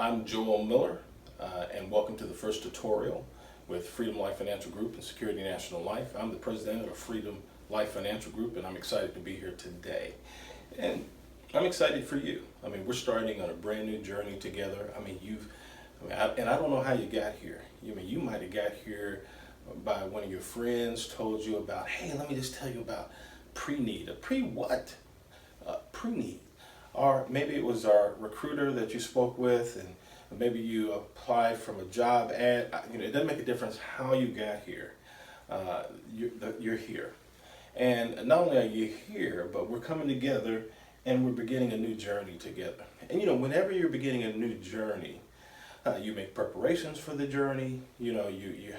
I'm Joel Miller, and welcome to the first tutorial with Freedom Life Financial Group and Security National Life. I'm the president of Freedom Life Financial Group, and I'm excited to be here today. And I'm excited for you. I mean, we're starting on a brand new journey together. And I don't know how you got here. You might have got here by one of your friends told you about, hey, let me just tell you about pre-need. A pre-what? Pre-need. Or maybe it was our recruiter that you spoke with, and maybe you applied from a job ad. It doesn't make a difference how you got here. You're here. And not only are you here, but we're coming together and we're beginning a new journey together. And whenever you're beginning a new journey, you make preparations for the journey. You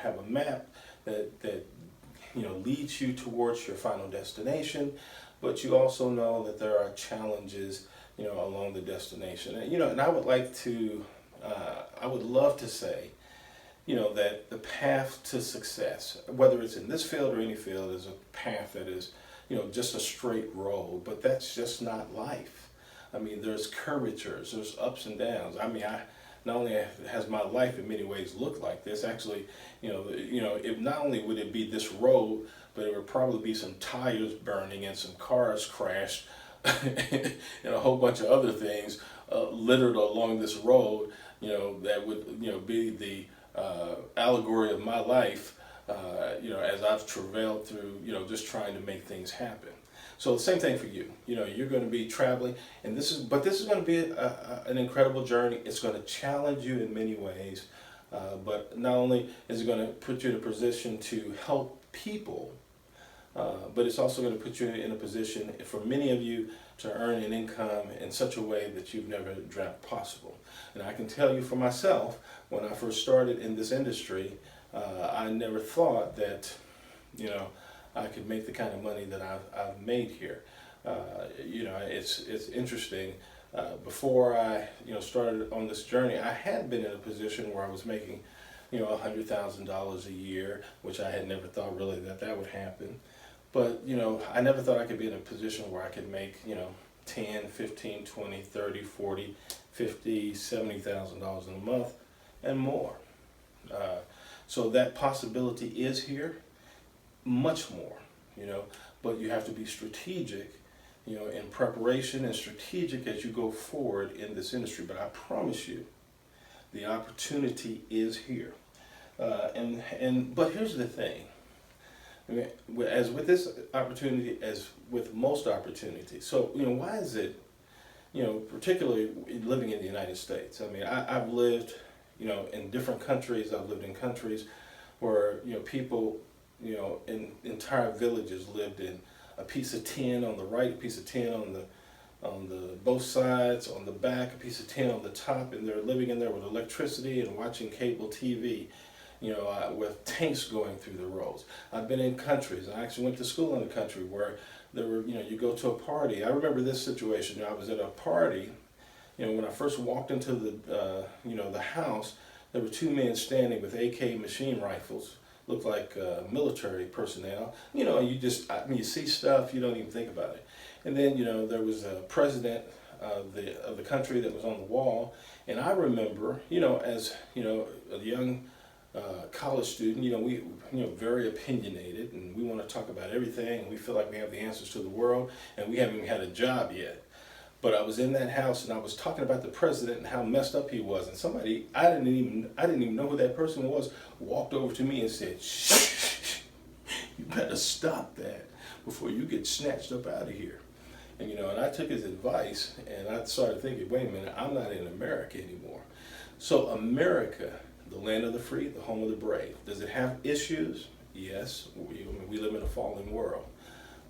have a map that leads you towards your final destination, but you also know that there are challenges along the destination. And I would like to, I would love to say, that the path to success, whether it's in this field or any field, is a path that is, just a straight road, but that's just not life. I mean, there's curvatures, there's ups and downs. Not only has my life in many ways looked like this, actually, if not only would it be this road, but it would probably be some tires burning and some cars crashed and a whole bunch of other things littered along this road, that would, be the allegory of my life, as I've travailed through, just trying to make things happen. So the same thing for you. You're going to be traveling, and this is going to be an incredible journey. It's going to challenge you in many ways, but not only is it going to put you in a position to help people, but it's also going to put you in a position, for many of you, to earn an income in such a way that you've never dreamt possible. And I can tell you for myself, when I first started in this industry, I never thought that, I could make the kind of money that I've made here. It's interesting. Before I started on this journey, I had been in a position where I was making $100,000 a year, which I had never thought really that would happen. But I never thought I could be in a position where I could make 10, 15, 20, 30, 40, 50, $70,000 in a month and more. So that possibility is here, much more, but you have to be strategic, in preparation, and strategic as you go forward in this industry. But I promise you, the opportunity is here. But here's the thing. As with this opportunity, as with most opportunities, so why is it, particularly living in the United States? I've lived, in different countries. I've lived in countries where people, in entire villages lived in a piece of tin on the right, a piece of tin on the both sides, on the back, a piece of tin on the top, and they're living in there with electricity and watching cable TV. With tanks going through the roads. I've been in countries. I actually went to school in a country where there were, you go to a party. I remember this situation. I was at a party, when I first walked into the house, there were two men standing with AK machine rifles, looked like military personnel. You see stuff, you don't even think about it. And then, there was a president of the country that was on the wall. And I remember, as, a young college student, we very opinionated, and we want to talk about everything, and we feel like we have the answers to the world, and we haven't even had a job yet. But I was in that house and I was talking about the president and how messed up he was, and somebody I didn't even know who that person was walked over to me and said, "Shh, you better stop that before you get snatched up out of here." And and I took his advice, and I started thinking, wait a minute, I'm not in America anymore. So America, the land of the free, the home of the brave. Does it have issues? Yes, we live in a fallen world.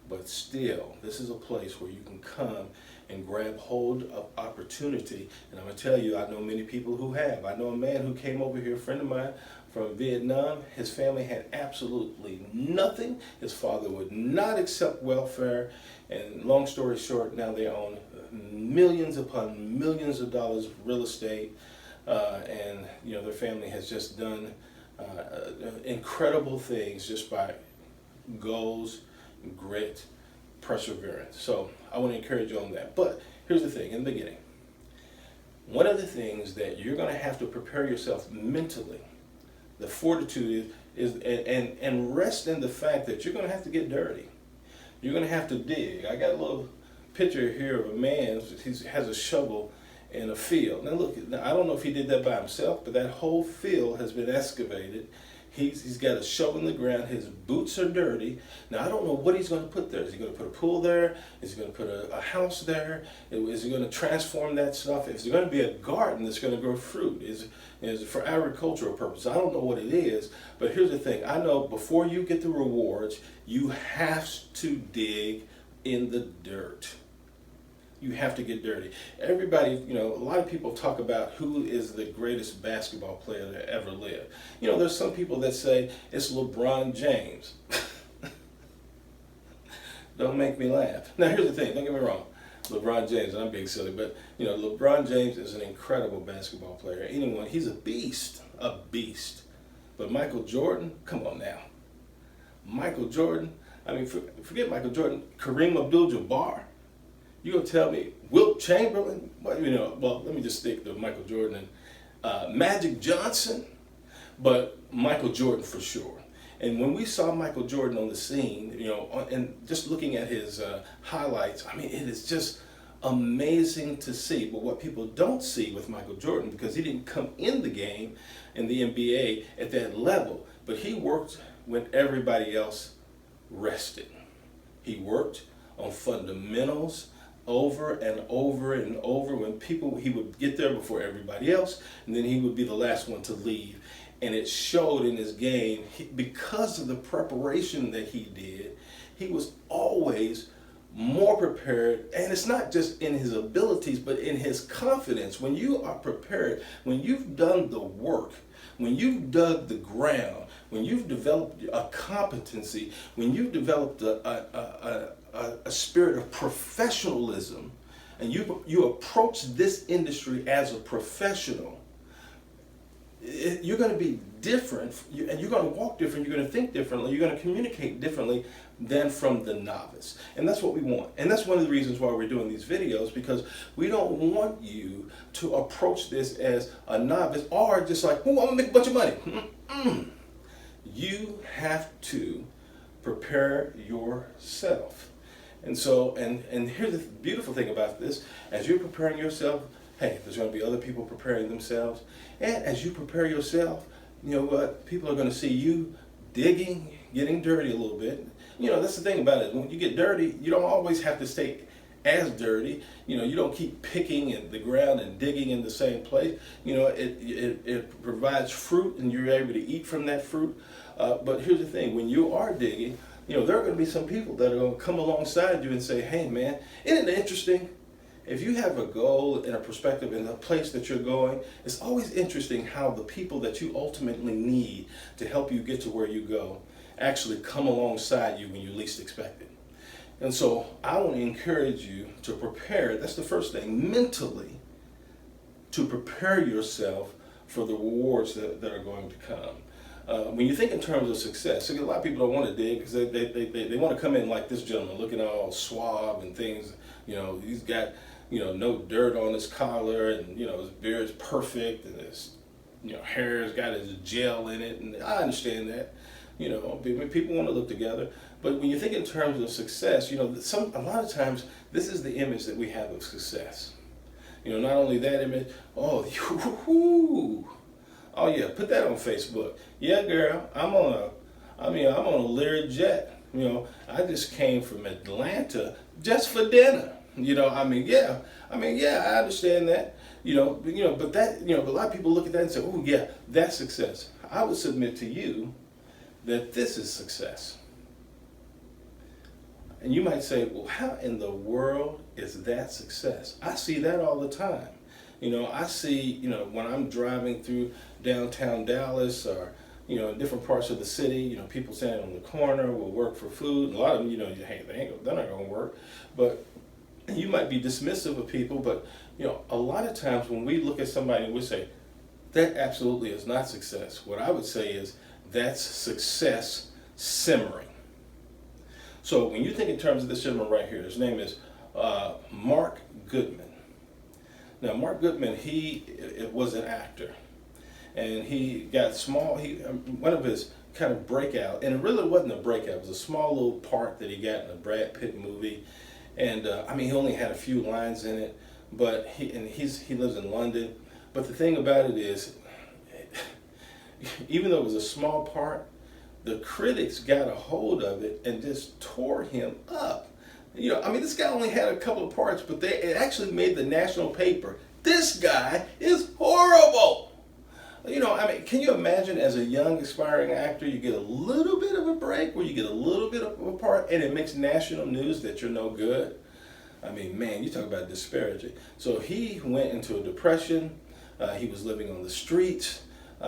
But still, this is a place where you can come and grab hold of opportunity. And I'm going to tell you, I know many people who have. I know a man who came over here, a friend of mine from Vietnam. His family had absolutely nothing. His father would not accept welfare. And long story short, now they own millions upon millions of dollars of real estate. And their family has just done incredible things just by goals, grit, perseverance. So I want to encourage you on that. But here's the thing, in the beginning, one of the things that you're going to have to prepare yourself mentally, the fortitude is and rest in the fact that you're going to have to get dirty. You're going to have to dig. I got a little picture here of a man. He has a shovel in a field. Now look, I don't know if he did that by himself, but that whole field has been excavated. He's got a shovel in the ground. His boots are dirty. Now I don't know what he's going to put there. Is he going to put a pool there? Is he going to put a house there? Is he going to transform that stuff? Is there going to be a garden that's going to grow fruit? Is it for agricultural purposes? I don't know what it is, but here's the thing. I know before you get the rewards, you have to dig in the dirt. You have to get dirty. Everybody, a lot of people talk about who is the greatest basketball player that ever lived. There's some people that say it's LeBron James. Don't make me laugh. Now, here's the thing. Don't get me wrong. LeBron James, and I'm being silly, but, LeBron James is an incredible basketball player. He's a beast. A beast. But Michael Jordan, come on now. Michael Jordan, forget Michael Jordan. Kareem Abdul-Jabbar. You gonna tell me Wilt Chamberlain? Well, let me just stick to Michael Jordan and Magic Johnson, but Michael Jordan for sure. And when we saw Michael Jordan on the scene, and just looking at his highlights, it is just amazing to see. But what people don't see with Michael Jordan, because he didn't come in the game in the NBA at that level, but he worked when everybody else rested. He worked on fundamentals over and over and over. He would get there before everybody else, and then he would be the last one to leave. And it showed in his game, because of the preparation that he did, he was always more prepared. And it's not just in his abilities, but in his confidence. When you are prepared, when you've done the work, when you've dug the ground, when you've developed a competency, when you've developed a spirit of professionalism, and you approach this industry as a professional, you're going to be different, and you're going to walk different, you're going to think differently, you're going to communicate differently than from the novice. And that's what we want. And that's one of the reasons why we're doing these videos, because we don't want you to approach this as a novice or just like, oh, I'm going to make a bunch of money. You have to prepare yourself. And so, and here's the beautiful thing about this: as you're preparing yourself, hey, there's going to be other people preparing themselves. And as you prepare yourself, you know what? People are going to see you digging, getting dirty a little bit. That's the thing about it. When you get dirty, you don't always have to stay as dirty. You don't keep picking at the ground and digging in the same place. It provides fruit, and you're able to eat from that fruit. But here's the thing: when you are digging, there are going to be some people that are going to come alongside you and say, hey man, isn't it interesting? If you have a goal and a perspective in the place that you're going, it's always interesting how the people that you ultimately need to help you get to where you go actually come alongside you when you least expect it. And so I want to encourage you to prepare. That's the first thing, mentally, to prepare yourself for the rewards that are going to come. When you think in terms of success, a lot of people don't want to dig because they want to come in like this gentleman, looking all suave and things. He's got no dirt on his collar, and his beard's perfect, and his hair's got his gel in it, and I understand that. People want to look together, but when you think in terms of success, a lot of times this is the image that we have of success. Not only that image, oh yeah, put that on Facebook. Yeah, girl, I'm on a Learjet. I just came from Atlanta just for dinner. Yeah, I understand that. But a lot of people look at that and say, oh yeah, that's success. I would submit to you that this is success. And you might say, well, how in the world is that success? I see that all the time. I see, when I'm driving through downtown Dallas or, in different parts of the city, people standing on the corner will work for food. A lot of them, hey, they're not going to work. But you might be dismissive of people, but, a lot of times when we look at somebody and we say, that absolutely is not success. What I would say is, that's success simmering. So when you think in terms of this gentleman right here, his name is Mark Goodman. Now, Mark Goodman, it was an actor, and he got small. One of his kind of breakout, and it really wasn't a breakout. It was a small little part that he got in a Brad Pitt movie, and I mean, he only had a few lines in it, but he lives in London. But the thing about it is, even though it was a small part, the critics got a hold of it and just tore him up. You know, I mean, this guy only had a couple of parts, but it actually made the national paper. This guy is horrible. You know, I mean, can you imagine as a young aspiring actor, you get a little bit of a break where you get a little bit of a part and it makes national news that you're no good? I mean, man, you talk about disparaging. So he went into a depression. He was living on the streets.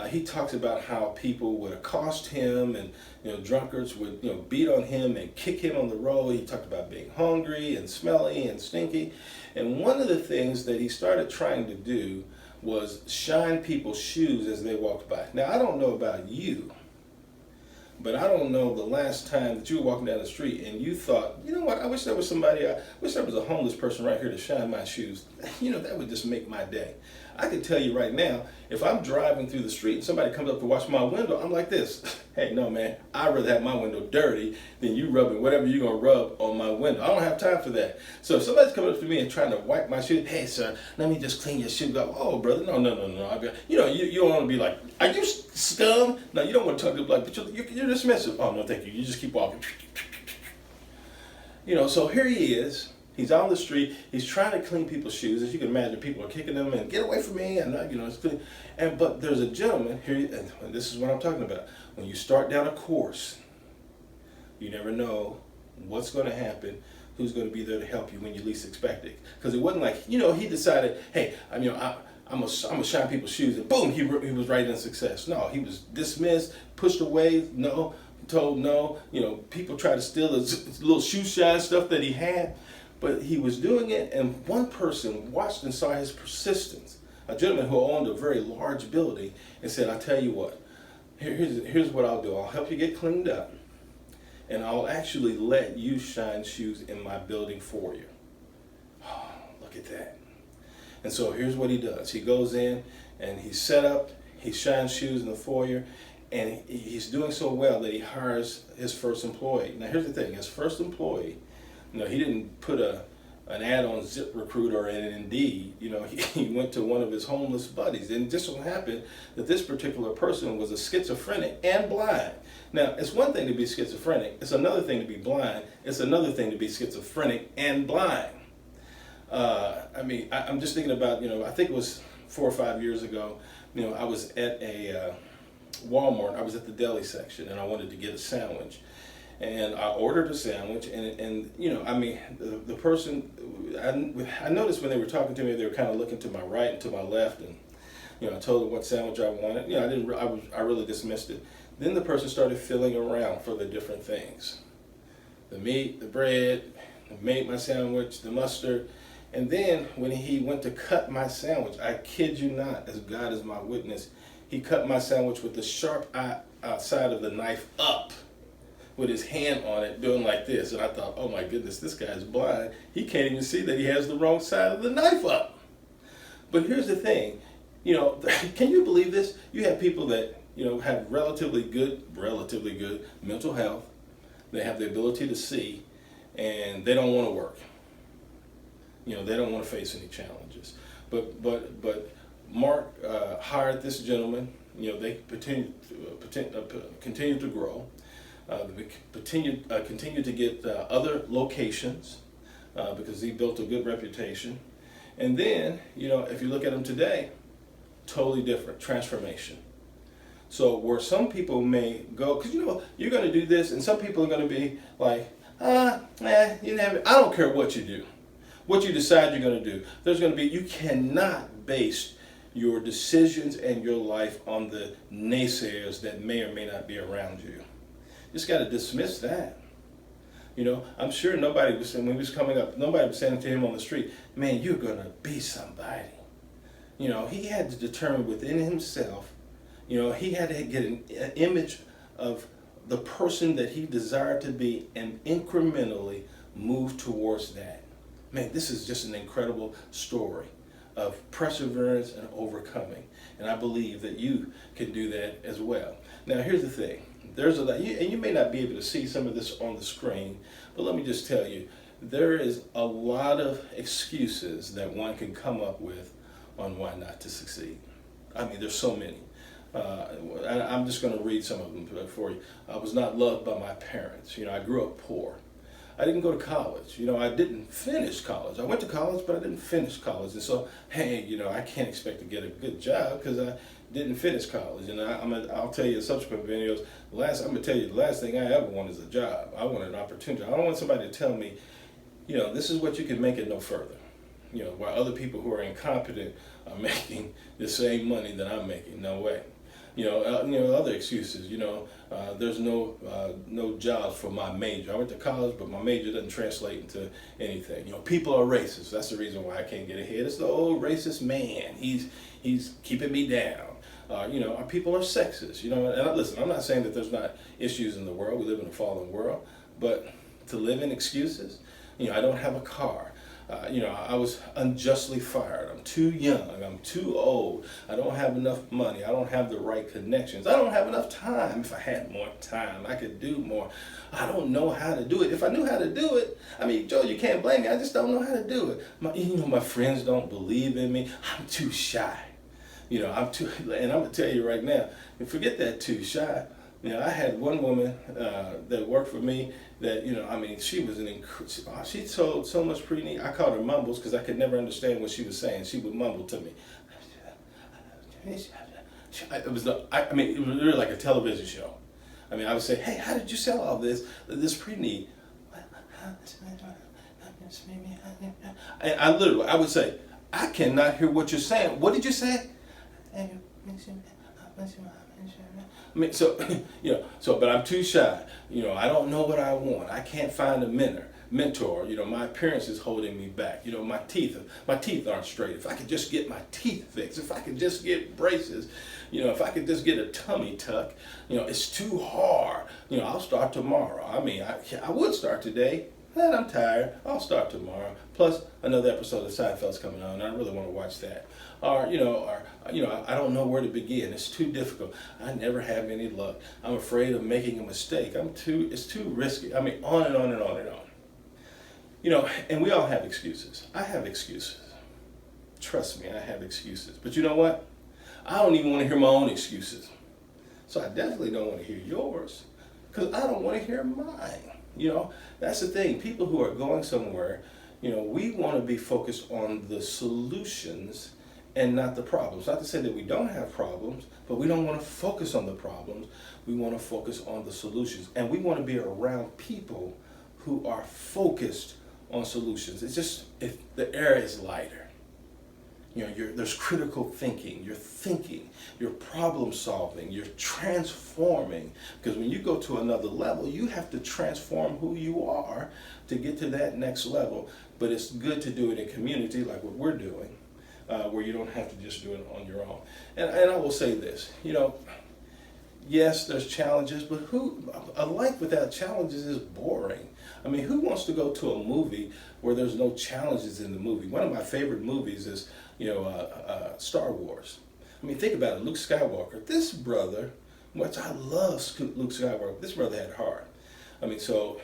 He talks about how people would accost him, and drunkards would beat on him and kick him on the road. He talked about being hungry and smelly and stinky. And one of the things that he started trying to do was shine people's shoes as they walked by. Now, I don't know about you, but I don't know the last time that you were walking down the street and you thought, you know what, I wish there was a homeless person right here to shine my shoes. That would just make my day. I can tell you right now, if I'm driving through the street and somebody comes up to wash my window, I'm like this. Hey, no, man, I'd rather have my window dirty than you rubbing whatever you're going to rub on my window. I don't have time for that. So if somebody's coming up to me and trying to wipe my shoes, hey, sir, let me just clean your shoe. Go, oh, brother, no. You don't want to be like, are you scum? No, you don't want to talk to them like, but you're dismissive. Oh, no, thank you. You just keep walking. So here he is. He's on the street. He's trying to clean people's shoes. As you can imagine, people are kicking him and get away from me. And it's clean. But there's a gentleman here, and this is what I'm talking about. When you start down a course, you never know what's going to happen, who's going to be there to help you when you least expect it. Because it wasn't like he decided, hey, I'm gonna shine people's shoes, and boom, he was right in success. No, he was dismissed, pushed away. No, told no. People tried to steal his little shoe shine stuff that he had. But he was doing it, and one person watched and saw his persistence. A gentleman who owned a very large building and said, I'll tell you what, here's what I'll do. I'll help you get cleaned up, and I'll actually let you shine shoes in my building for you. Oh, look at that. And so here's what he does. He goes in, and he's set up, he shines shoes in the foyer, and he's doing so well that he hires his first employee. Now here's the thing, his first employee, he didn't put an ad on ZipRecruiter or an Indeed. He went to one of his homeless buddies, and it just so happened that this particular person was a schizophrenic and blind. Now, it's one thing to be schizophrenic. It's another thing to be blind. It's another thing to be schizophrenic and blind. I'm just thinking about, I think it was 4 or 5 years ago, I was at a Walmart. I was at the deli section, and I wanted to get a sandwich. And I ordered a sandwich, and the person, I noticed when they were talking to me, they were kind of looking to my right and to my left, and I told them what sandwich I wanted. I really dismissed it. Then the person started feeling around for the different things, the meat, the bread, made my sandwich, the mustard, and then when he went to cut my sandwich, I kid you not, as God is my witness, he cut my sandwich with the sharp side of the knife up, with his hand on it, doing like this. And I thought, oh my goodness, this guy's blind. He can't even see that he has the wrong side of the knife up. But here's the thing, can you believe this? You have people that, have relatively good mental health. They have the ability to see, and they don't want to work. They don't want to face any challenges. But Mark hired this gentleman. They continue to grow. We continue to get other locations because he built a good reputation. And then, if you look at him today, totally different, transformation. So where some people may go, because you're going to do this, and some people are going to be like, I don't care what you do, what you decide you're going to do. You cannot base your decisions and your life on the naysayers that may or may not be around you. Just got to dismiss that. I'm sure nobody was saying, when he was coming up, nobody was saying to him on the street, man, you're going to be somebody. He had to determine within himself, he had to get an image of the person that he desired to be and incrementally move towards that. Man, this is just an incredible story of perseverance and overcoming. And I believe that you can do that as well. Now, here's the thing. There's a lot, and you may not be able to see some of this on the screen, but let me just tell you, there is a lot of excuses that one can come up with on why not to succeed. I mean, there's so many. I'm just going to read some of them for you. I was not loved by my parents. I grew up poor. I didn't go to college. I didn't finish college. I went to college, but I didn't finish college. And so, hey, I can't expect to get a good job because I didn't finish college. And I'll tell you in subsequent videos, I'm going to tell you the last thing I ever want is a job. I want an opportunity. I don't want somebody to tell me, this is what you can make it no further. While other people who are incompetent are making the same money that I'm making. No way. Other excuses. There's no jobs for my major. I went to college, but my major doesn't translate into anything. People are racist. That's the reason why I can't get ahead. It's the old racist man. He's keeping me down. Our people are sexist. And listen, I'm not saying that there's not issues in the world. We live in a fallen world, but to live in excuses. I don't have a car. I was unjustly fired. I'm too young. I'm too old. I don't have enough money. I don't have the right connections. I don't have enough time. If I had more time, I could do more. I don't know how to do it. If I knew how to do it, Joe, you can't blame me. I just don't know how to do it. My friends don't believe in me. I'm too shy. And I'm going to tell you right now, and forget that too shy. I had one woman that worked for me that, she was she told so much pretty neat. I called her mumbles because I could never understand what she was saying. She would mumble to me. It was really like a television show. I would say, hey, how did you sell all this? This pretty neat. And I would say, I cannot hear what you're saying. What did you say? But I'm too shy. I don't know what I want. I can't find a mentor. My appearance is holding me back. My teeth aren't straight. If I could just get my teeth fixed, if I could just get braces, if I could just get a tummy tuck, it's too hard. I'll start tomorrow. I would start today. And I'm tired. I'll start tomorrow. Plus, another episode of Seinfeld's coming on. And I really want to watch that. Or I don't know where to begin. It's too difficult. I never have any luck. I'm afraid of making a mistake. It's too risky. On and on and on and on. And we all have excuses. I have excuses. Trust me, I have excuses. But you know what? I don't even want to hear my own excuses. So I definitely don't want to hear yours. Because I don't want to hear mine. That's the thing. People who are going somewhere, we want to be focused on the solutions and not the problems. Not to say that we don't have problems, but we don't want to focus on the problems. We want to focus on the solutions. And we want to be around people who are focused on solutions. It's just, if the air is lighter. There's critical thinking, you're problem solving, you're transforming. Because when you go to another level, you have to transform who you are to get to that next level. But it's good to do it in community like what we're doing, where you don't have to just do it on your own. And I will say this, yes, there's challenges, but a life without challenges is boring. Who wants to go to a movie where there's no challenges in the movie? One of my favorite movies is, Star Wars. Think about it, Luke Skywalker. This brother, which I love Luke Skywalker, this brother had heart. So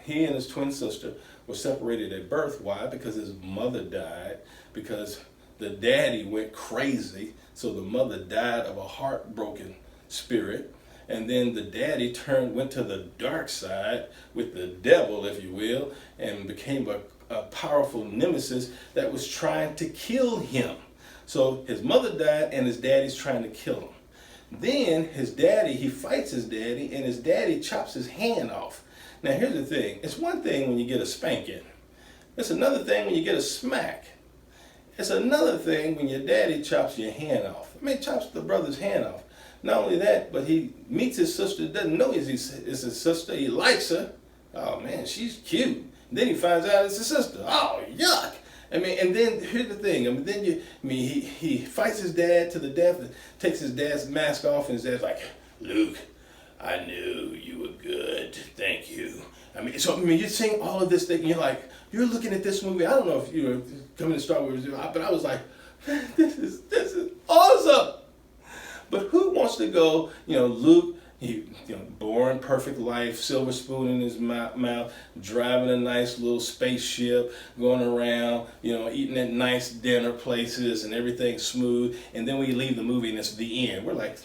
he and his twin sister were separated at birth. Why? Because his mother died, because the daddy went crazy, so the mother died of a heartbroken spirit. And then the daddy went to the dark side with the devil, if you will, and became a powerful nemesis that was trying to kill him. So his mother died and his daddy's trying to kill him. Then he fights his daddy, and his daddy chops his hand off. Now here's the thing. It's one thing when you get a spanking. It's another thing when you get a smack. It's another thing when your daddy chops your hand off. Chops the brother's hand off. Not only that, but he meets his sister, doesn't know it's his sister, he likes her. Oh man, she's cute. And then he finds out it's his sister. Oh, yuck. And then here's the thing. He fights his dad to the death and takes his dad's mask off, and his dad's like, Luke, I knew you were good. Thank you. I mean, you're seeing all of this thing. You're like, you're looking at this movie. I don't know if you were coming to Star Wars, but I was like, this is awesome. But who wants to go? Luke. Born perfect life, silver spoon in his mouth, driving a nice little spaceship, going around, eating at nice dinner places and everything smooth. And then we leave the movie and it's the end. We're like,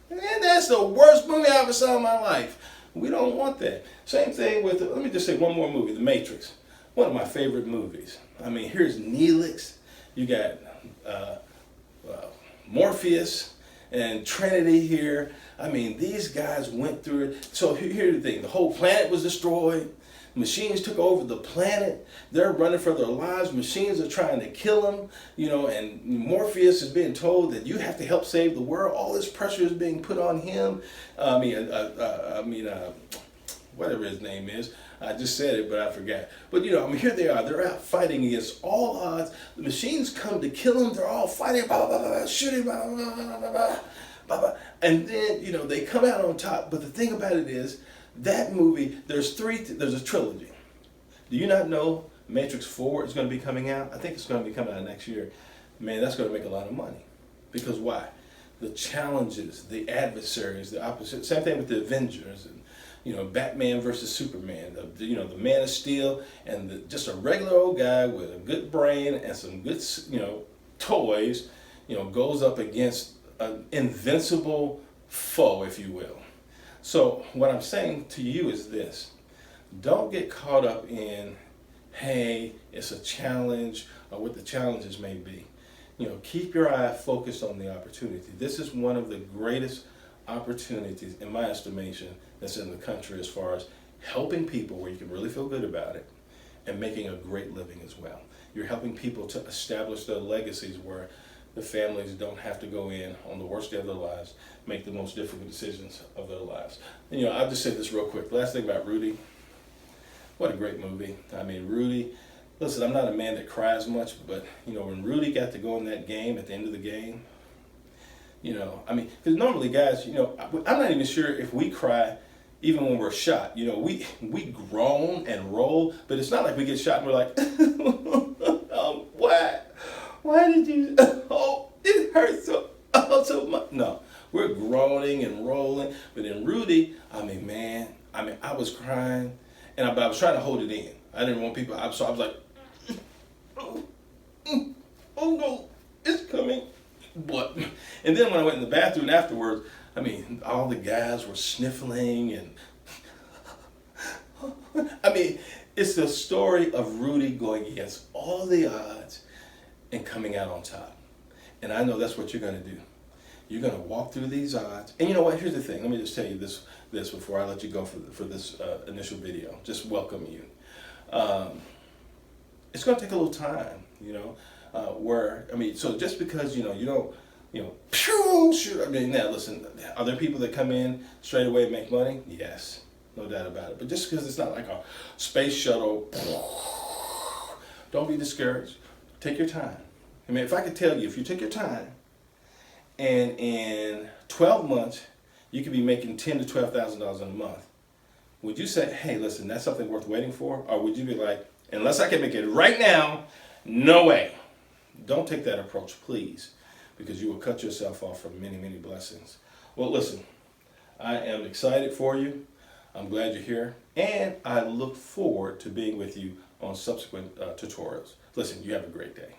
man, that's the worst movie I ever saw in my life. We don't want that. Same thing with, let me just say one more movie, The Matrix. One of my favorite movies. I mean, here's Neelix. You got Morpheus and Trinity here. I mean, these guys went through it. So here's the thing. The whole planet was destroyed. Machines took over the planet. They're running for their lives. Machines are trying to kill them. And Morpheus is being told that you have to help save the world. All this pressure is being put on him. Whatever his name is. I just said it, but I forgot. But here they are. They're out fighting against all odds. The machines come to kill them. They're all fighting, blah, blah, blah, blah, shooting, blah, blah, blah, blah, blah, blah. And then, they come out on top. But the thing about it is, that movie, there's a trilogy. Do you not know Matrix 4 is going to be coming out? I think it's going to be coming out next year. Man, that's going to make a lot of money. Because why? The challenges, the adversaries, the opposite. Same thing with the Avengers. And, Batman versus Superman. The Man of Steel and just a regular old guy with a good brain and some good, toys, goes up against an invincible foe, if you will. So what I'm saying to you is this. Don't get caught up in, hey, it's a challenge, or what the challenges may be. Keep your eye focused on the opportunity. This is one of the greatest opportunities, in my estimation, that's in the country as far as helping people where you can really feel good about it and making a great living as well. You're helping people to establish their legacies where the families don't have to go in on the worst day of their lives, make the most difficult decisions of their lives. And I'll just say this real quick. Last thing about Rudy. What a great movie. I mean, Rudy, listen, I'm not a man that cries much, but, when Rudy got to go in that game at the end of the game, because normally guys, I'm not even sure if we cry even when we're shot. We groan and roll, but it's not like we get shot and we're like, what? Why did you, it hurts so much. No, we're groaning and rolling. But in Rudy, I was crying, but I was trying to hold it in. I didn't want people, so I was like, oh no, it's coming. And then when I went in the bathroom afterwards, all the guys were sniffling and, it's the story of Rudy going against all the odds and coming out on top. And I know that's what you're going to do. You're going to walk through these odds. And you know what? Here's the thing. Let me just tell you this before I let you go for this initial video. Just welcome you. It's going to take a little time, so just because, you don't, shoot. Now listen, are there people that come in straight away and make money? Yes, no doubt about it. But just because it's not like a space shuttle, don't be discouraged. Take your time. If I could tell you, if you took your time and in 12 months, you could be making $10,000 to $12,000 in a month, would you say, hey, listen, that's something worth waiting for? Or would you be like, unless I can make it right now, no way. Don't take that approach, please, because you will cut yourself off from many, many blessings. Well, listen, I am excited for you. I'm glad you're here. And I look forward to being with you on subsequent tutorials. Listen, you have a great day.